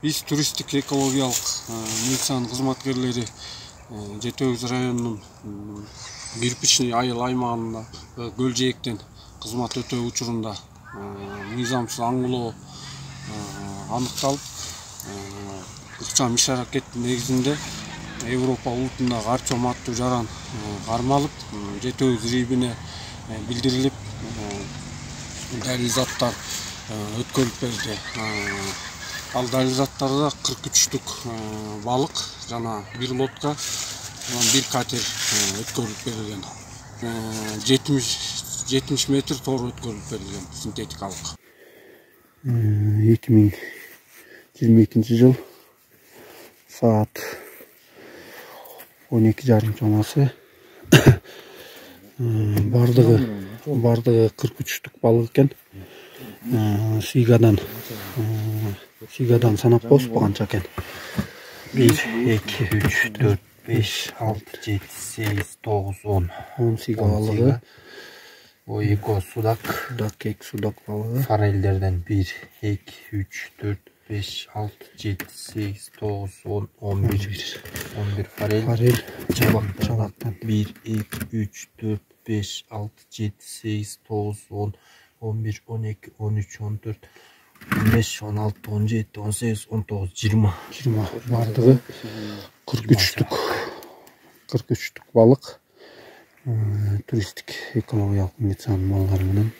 Биз туристтик экологиялык милициянын кызматкерлери Жети Өгүз районунун Кирпичный айыл аймагында көл жээктен кызмат өтөө учурунда мыйзамсыз аңгылоо аныкталып, ыкчам иш аракеттин негизинде Европа улутундагы Артем аттуу жаран кармалып, Жети Өгүз РИБине билдирилип, далил заттар өткөрүлүп берди. Ал далил заттарда 43 штук балык жана бир лодка, бир катер өткөрүлүп берилген. 70 метр тор өткөрүлүп берилген синтетикалык. 2022 жыл саат 12:30 чамасы бардыгы 43 штук балык экен. Сигадан санап боспаганча экен. 1, 2, 3, 4, 5, 6, 7, 8, 9, 10 сига балыгы. O 2 sudak, 2 sudak balığı. Farellerden 1, 2, 3, 4, 5, 6, 7, 8, 9, 10, 11 farel. Çalaktan 1, 2, 3, 4, 5, 6, 7, 8, 9, 10, 11, 12, 13, 14, 15, 16, 17, 18, 19, 20 bardığı 43 штук balık. Turistik ekologiялык милициянын малдары менен